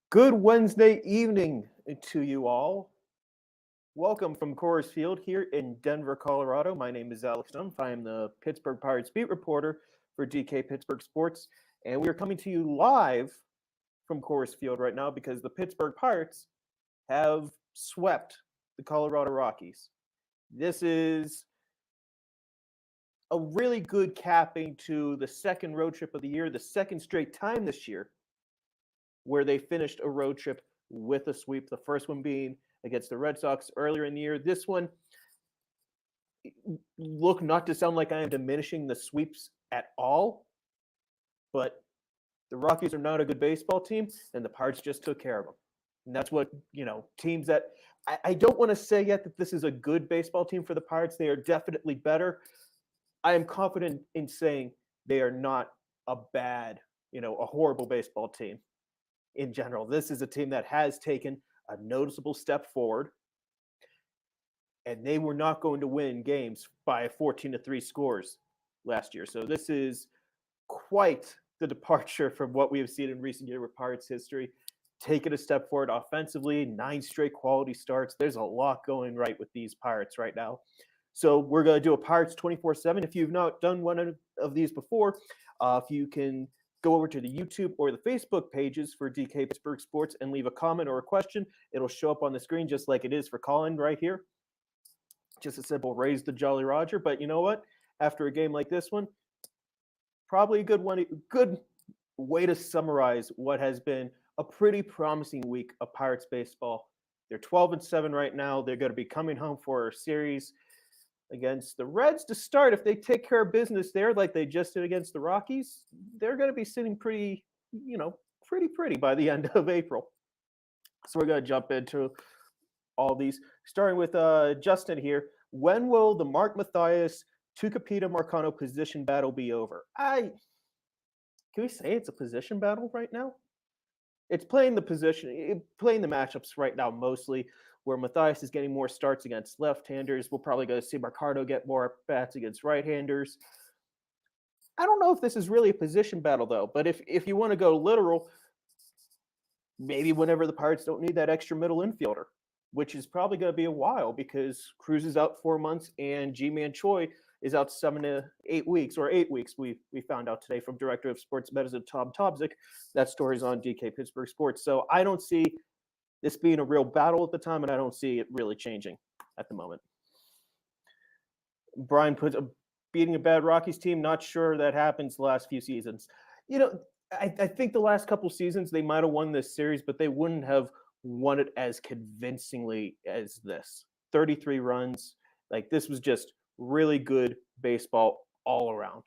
Good Wednesday evening to you all. Welcome from Coors Field here in Denver, Colorado. My name is Alex Stumpf. I am the Pittsburgh Pirates beat reporter for DK Pittsburgh Sports, and we are coming to you live from Coors Field right now because the Pittsburgh Pirates have swept the Colorado Rockies. This is a really good capping to the second road trip of the year, the second straight time this year where they finished a road trip with a sweep. The first one being against the Red Sox earlier in the year. This one, look, not to sound like I am diminishing the sweeps at all, but the Rockies are not a good baseball team, and the Pirates just took care of them. And that's what, teams that I don't want to say yet that this is a good baseball team for the Pirates. They are definitely better. I am confident in saying they are not a bad, a horrible baseball team in general. This is a team that has taken a noticeable step forward, and they were not going to win games by 14-3 scores last year. So this is quite the departure from what we have seen in recent year with Pirates history. Taking a step forward offensively, 9 straight quality starts. There's a lot going right with these Pirates right now. So we're going to do a Pirates 24/7. If you've not done one of these before, if you can go over to the YouTube or the Facebook pages for DK Pittsburgh Sports and leave a comment or a question. It'll show up on the screen just like it is for Colin right here. Just a simple raise the Jolly Roger. But you know what? After a game like this one, probably a good way to summarize what has been a pretty promising week of Pirates baseball. They're 12-7 right now. They're going to be coming home for a series against the Reds to start. If they take care of business there like they just did against the Rockies, they're going to be sitting pretty by the end of April. So we're going to jump into all these, starting with Justin here. When will the Mark Mathias Tucupita Marcano position battle be over? Can we say it's a position battle right now? It's playing the matchups right now mostly, where Mathias is getting more starts against left-handers. We'll probably go see Marcano get more bats against right-handers. I don't know if this is really a position battle, though. But if you want to go literal, maybe whenever the Pirates don't need that extra middle infielder, which is probably going to be a while because Cruz is out 4 months and G-Man Choi is out 7 to 8 weeks, or 8 weeks, we found out today from Director of Sports Medicine Tom Tobzik. That story's on DK Pittsburgh Sports. So I don't see this being a real battle at the time, and I don't see it really changing at the moment. Brian puts beating a bad Rockies team. Not sure that happens the last few seasons. I think the last couple seasons they might have won this series, but they wouldn't have won it as convincingly as this. 33 runs. Like, this was just really good baseball all around.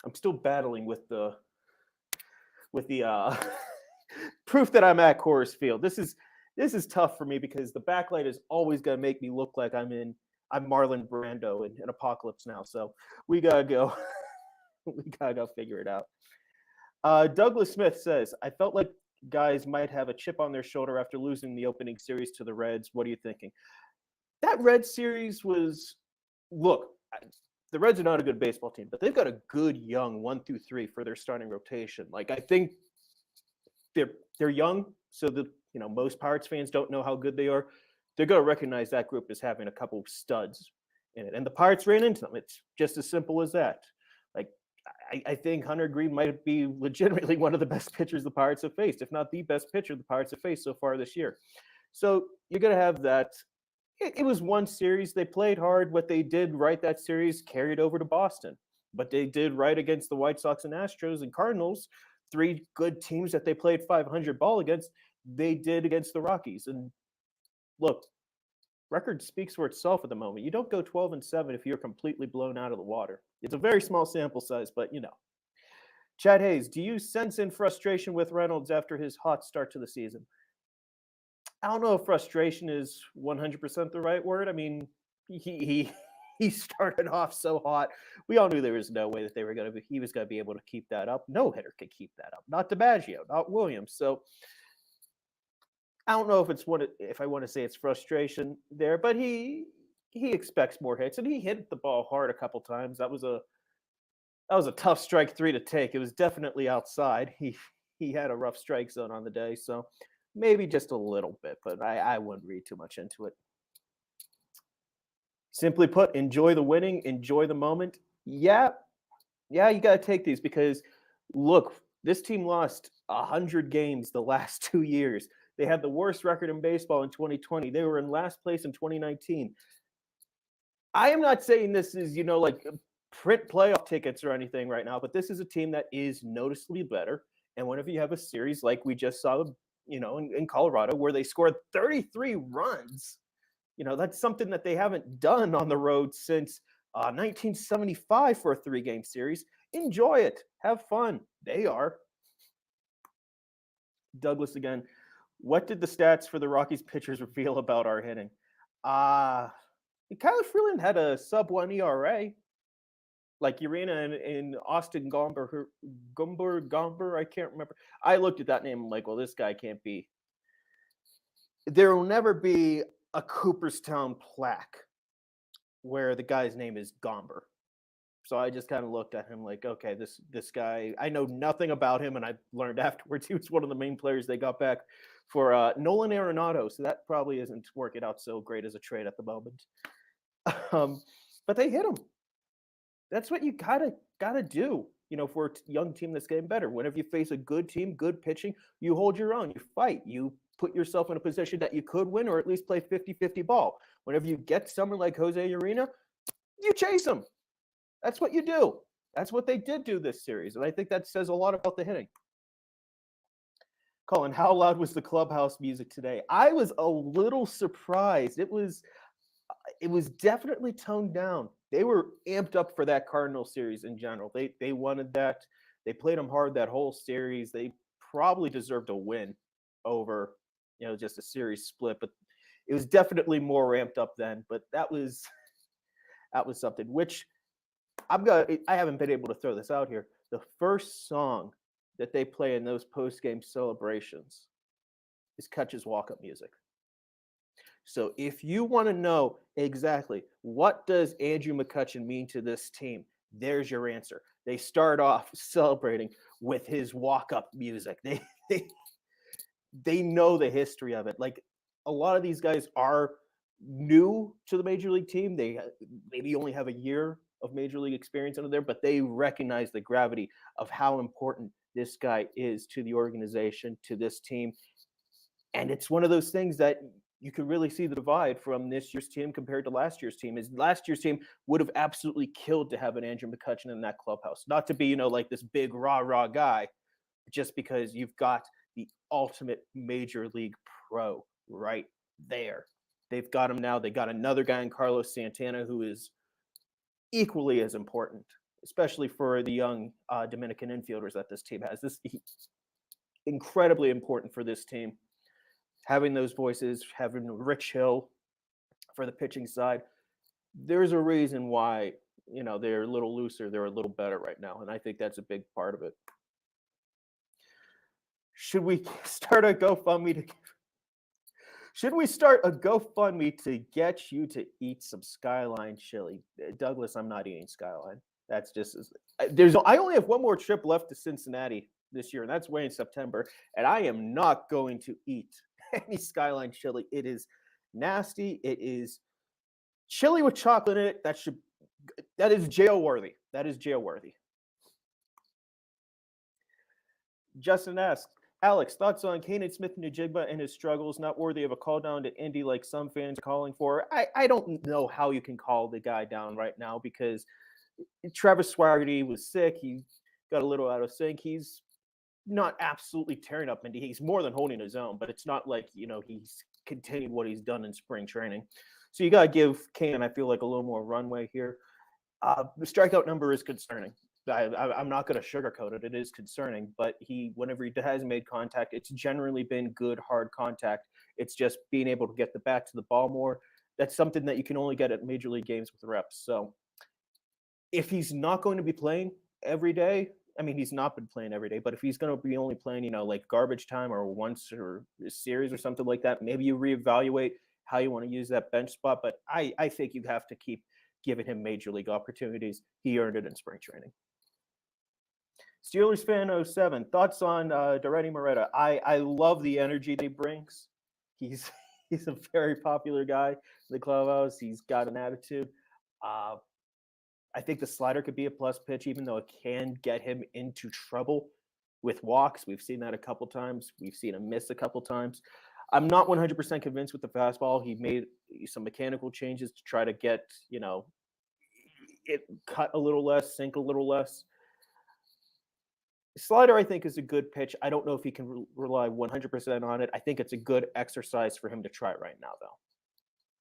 I'm still battling with the proof that I'm at Coors Field. This is tough for me because the backlight is always going to make me look like I'm Marlon Brando in Apocalypse Now. So we gotta go. We gotta go figure it out. Douglas Smith says, I felt like guys might have a chip on their shoulder after losing the opening series to the Reds. What are you thinking? That Reds series was, look, the Reds are not a good baseball team, but they've got a good young 1 through 3 for their starting rotation. Like, I think they're young, so that most Pirates fans don't know how good they are. They're going to recognize that group as having a couple of studs in it, and the Pirates ran into them. It's just as simple as that. Like, I think Hunter Green might be legitimately one of the best pitchers the Pirates have faced, if not the best pitcher the Pirates have faced so far this year. So you're going to have that. It was one series. They played hard. What they did right that series carried over to Boston. But they did right against the White Sox and Astros and Cardinals, 3 good teams that they played 500 ball against. They did against the Rockies. And look, record speaks for itself at the moment. You don't go 12-7 if you're completely blown out of the water. It's a very small sample size, but Chad Hayes, do you sense in frustration with Reynolds after his hot start to the season? I don't know if frustration is 100% the right word. I mean, he started off so hot. We all knew there was no way that he was going to be able to keep that up. No hitter could keep that up. Not DiMaggio, not Williams. So I don't know if I want to say it's frustration there, but he expects more hits, and he hit the ball hard a couple times. That was a tough strike 3 to take. It was definitely outside. He he had a rough strike zone on the day, so maybe just a little bit, but I wouldn't read too much into it. Simply put, enjoy the winning, enjoy the moment. Yeah, you got to take these because look, this team lost 100 games the last 2 years. They had the worst record in baseball in 2020. They were in last place in 2019. I am not saying this is, like print playoff tickets or anything right now, but this is a team that is noticeably better. And whenever you have a series like we just saw, in Colorado, where they scored 33 runs, that's something that they haven't done on the road since 1975 for a 3-game series. Enjoy it. Have fun. They are. Douglas again. What did the stats for the Rockies pitchers reveal about our hitting? Kyler Freeland had a sub-1 ERA. Like Urena and Austin Gomber, I can't remember. I looked at that name and like, well, this guy can't be. There will never be a Cooperstown plaque where the guy's name is Gomber. So I just kind of looked at him like, okay, this guy, I know nothing about him, and I learned afterwards he was one of the main players they got back for Nolan Arenado. So that probably isn't working out so great as a trade at the moment. But they hit him. That's what you gotta do. For a young team that's getting better. Whenever you face a good team, good pitching, you hold your own. You fight. You put yourself in a position that you could win or at least play 50-50 ball. Whenever you get someone like Jose Urena, you chase him. That's what you do. That's what they did do this series. And I think that says a lot about the hitting. Colin, how loud was the Clubhouse music today? I was a little surprised. It was definitely toned down. They were amped up for that Cardinal series in general. They wanted that. They played them hard that whole series. They probably deserved a win over, just a series split. But it was definitely more ramped up then. But that was something. Which I haven't been able to throw this out here. The first song that they play in those post-game celebrations is Kutch's walk-up music. So if you want to know exactly what does Andrew McCutchen mean to this team, there's your answer. They start off celebrating with his walk-up music. They know the history of it. Like a lot of these guys are new to the major league team. They maybe only have a year of major league experience under there, but they recognize the gravity of how important this guy is to the organization, to this team. And it's one of those things that you can really see the divide from this year's team compared to last year's team. Is last year's team would have absolutely killed to have an Andrew McCutchen in that clubhouse. Not to be, like this big rah guy, just because you've got the ultimate major league pro right there. They've got him now. They got another guy in Carlos Santana who is equally as important, especially for the young Dominican infielders that this team has. This incredibly important for this team. Having those voices, having Rich Hill for the pitching side, there's a reason why, they're a little looser, they're a little better right now, and I think that's a big part of it. Should we start a GoFundMe to get you to eat some Skyline chili? Douglas, I'm not eating Skyline. That's just I only have one more trip left to Cincinnati this year, and that's way in September, and I am not going to eat any Skyline chili. It is nasty. It is chili with chocolate in it. That is jail worthy. That is jail worthy. Justin asks, Alex, thoughts on Kanan Smith-Njigba and his struggles? Not worthy of a call down to Indy like some fans are calling for. I don't know how you can call the guy down right now because Travis Swaggerty was sick. He got a little out of sync. He's not absolutely tearing up Indy. He's more than holding his own, but it's not like, he's continued what he's done in spring training. So you got to give Kanan, I feel like, a little more runway here. The strikeout number is concerning. I'm not going to sugarcoat it. It is concerning, but whenever he has made contact, it's generally been good, hard contact. It's just being able to get the bat to the ball more. That's something that you can only get at major league games with reps. So if he's not going to be playing every day, he's not been playing every day, but if he's going to be only playing, like garbage time or once or a series or something like that, maybe you reevaluate how you want to use that bench spot. But I think you have to keep giving him major league opportunities. He earned it in spring training. Steelers fan 07, thoughts on Doreni Moretta? I love the energy that he brings. He's he's a very popular guy in the clubhouse. He's got an attitude. Uh, I think the slider could be a plus pitch, even though it can get him into trouble with walks. We've seen that a couple times. We've seen him miss a couple times. I'm not 100% convinced with the fastball. He made some mechanical changes to try to get, it cut a little less, sink a little less. Slider, I think, is a good pitch. I don't know if he can rely 100% on it. I think it's a good exercise for him to try right now, though.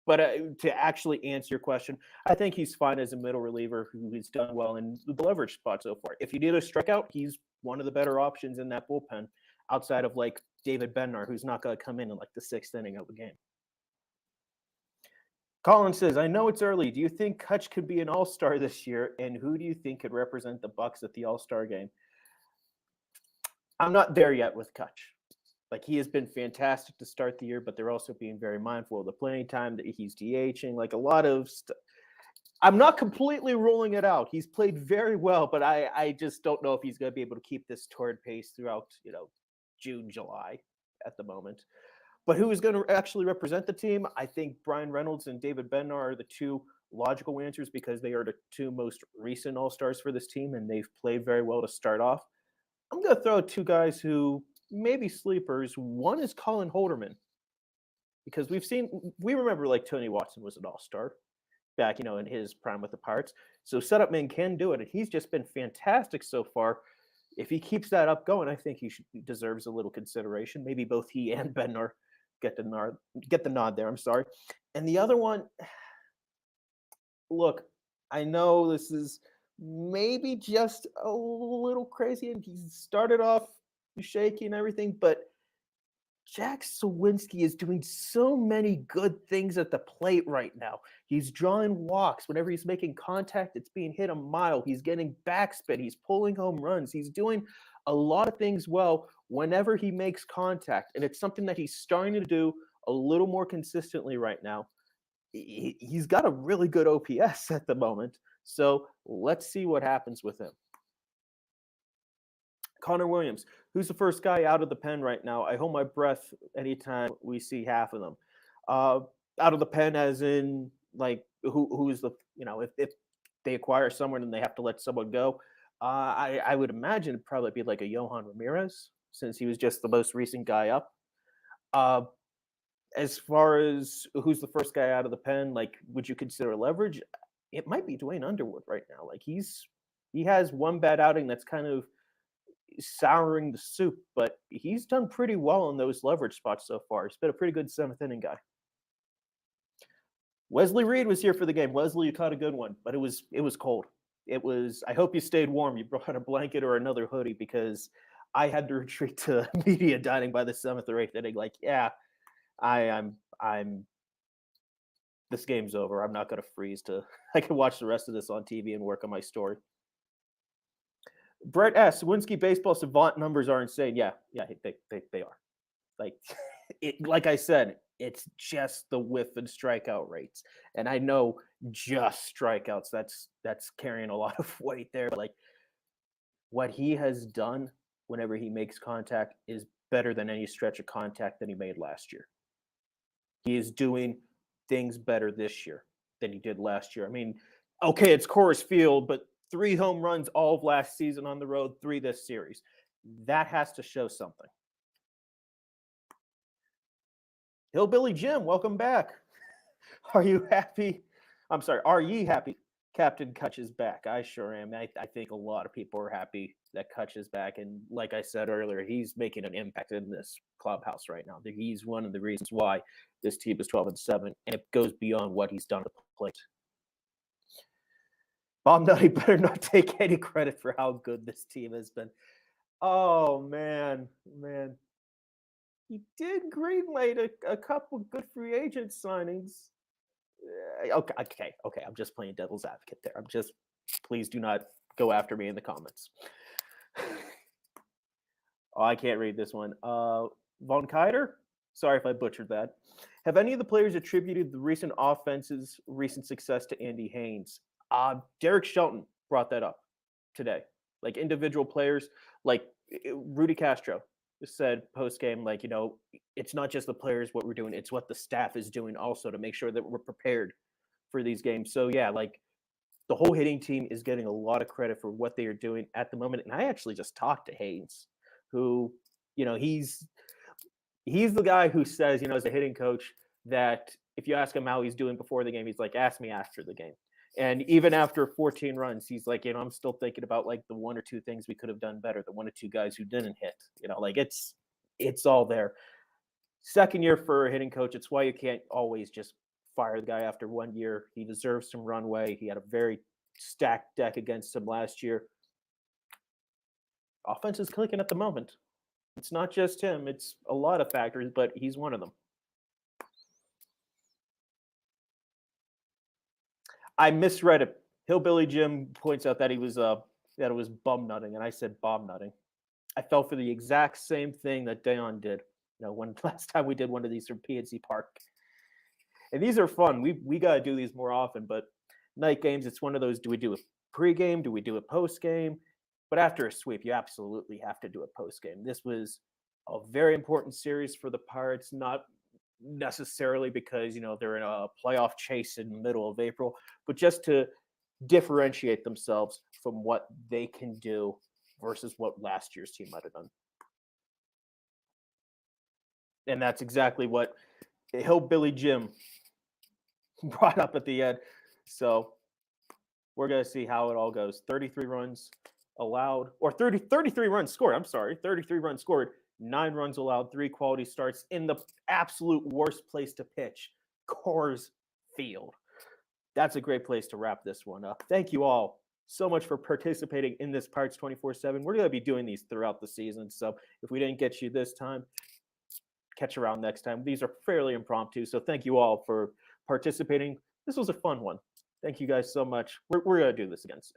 But to actually answer your question, I think he's fine as a middle reliever who has done well in the leverage spot so far. If you need a strikeout, he's one of the better options in that bullpen outside of like David Bednar, who's not going to come in like the 6th inning of the game. Colin says, I know it's early. Do you think Kutch could be an all-star this year? And who do you think could represent the Bucks at the all-star game? I'm not there yet with Kutch. Like, he has been fantastic to start the year, but they're also being very mindful of the playing time that he's DHing. Like, a lot of stuff. I'm not completely ruling it out. He's played very well, but I just don't know if he's going to be able to keep this torrid pace throughout, June, July at the moment. But who is going to actually represent the team? I think Bryan Reynolds and David Bednar are the two logical answers because they are the two most recent All-Stars for this team, and they've played very well to start off. I'm going to throw two guys who maybe sleepers. One is Colin Holderman, because we remember like Tony Watson was an all-star back, in his prime with the Pirates. So setup man can do it, and he's just been fantastic so far. If he keeps that up going, I think he deserves a little consideration. Maybe both he and Bednar get the nod there. I'm sorry. And the other one, look, I know this is maybe just a little crazy, and he started off shaky and everything, but Jack Suwinski is doing so many good things at the plate right now. He's drawing walks. Whenever he's making contact, it's being hit a mile. He's getting backspin. He's pulling home runs. He's doing a lot of things well whenever he makes contact, and it's something that he's starting to do a little more consistently right now. He's got a really good OPS at the moment, so let's see what happens with him. Connor Williams, who's the first guy out of the pen right now? I hold my breath anytime we see half of them. Out of the pen as in, like, who's the, if they acquire someone and they have to let someone go, I would imagine it'd probably be like a Johan Ramirez, since he was just the most recent guy up. As far as who's the first guy out of the pen, like, would you consider leverage? It might be Dwayne Underwood right now. Like, he has one bad outing that's kind of souring the soup, but he's done pretty well in those leverage spots so far. He's been a pretty good 7th inning guy. Wesley Reed was here for the game. Wesley, you caught a good one, but it was cold. I hope you stayed warm. You brought a blanket or another hoodie, because I had to retreat to media dining by the 7th or 8th inning. Like, yeah, I'm this game's over. I'm not going to freeze I can watch the rest of this on TV and work on my story. Brett S. Suwinski baseball savant numbers are insane. Yeah, they are. Like I said, it's just the whiff and strikeout rates. And I know just strikeouts, that's carrying a lot of weight there. But like, what he has done whenever he makes contact is better than any stretch of contact that he made last year. He is doing things better this year than he did last year. I mean, okay, it's Coors Field, but 3 home runs all of last season on the road, 3 this series. That has to show something. Hillbilly Jim, welcome back. Are you happy? I'm sorry, are ye happy Captain Kutch is back? I sure am. I think a lot of people are happy that Kutch is back. And like I said earlier, he's making an impact in this clubhouse right now. He's one of the reasons why this team is 12-7, and it goes beyond what he's done at the plate. Bob Nutty better not take any credit for how good this team has been. Oh, man. He did greenlight a couple good free agent signings. Okay. I'm just playing devil's advocate there. Please do not go after me in the comments. Oh, I can't read this one. Von Kuyter? Sorry if I butchered that. Have any of the players attributed the recent offense's recent success to Andy Haynes? Derek Shelton brought that up today. Like individual players, like Rudy Castro said post game, like, it's not just the players what we're doing, it's what the staff is doing also to make sure that we're prepared for these games. So yeah, like the whole hitting team is getting a lot of credit for what they are doing at the moment. And I actually just talked to Haynes, who, he's the guy who says, as a hitting coach, that if you ask him how he's doing before the game, he's like, ask me after the game. And even after 14 runs, he's like, I'm still thinking about like the one or two things we could have done better, the one or two guys who didn't hit. Like it's all there. Second year for a hitting coach, it's why you can't always just fire the guy after 1 year. He deserves some runway. He had a very stacked deck against him last year. Offense is clicking at the moment. It's not just him, it's a lot of factors, but he's one of them. I misread it. Hillbilly Jim points out that he was that it was bum nutting, and I said bomb nutting. I fell for the exact same thing that Dayon did. When last time we did one of these from PNC Park. And these are fun. We gotta do these more often, but night games, it's one of those, do we do a pregame? Do we do a postgame? But after a sweep, you absolutely have to do a postgame. This was a very important series for the Pirates, not necessarily because they're in a playoff chase in the middle of April, but just to differentiate themselves from what they can do versus what last year's team might have done. And that's exactly what Hillbilly Jim brought up at the end. So we're going to see how it all goes. 33 runs allowed, or 33 runs scored. I'm sorry, 33 runs scored, 9 runs allowed, 3 quality starts in the absolute worst place to pitch, Coors Field. That's a great place to wrap this one up. Thank you all so much for participating in this Pirates 24/7. We're going to be doing these throughout the season. So if we didn't get you this time, catch you around next time. These are fairly impromptu. So thank you all for participating. This was a fun one. Thank you guys so much. We're going to do this again soon.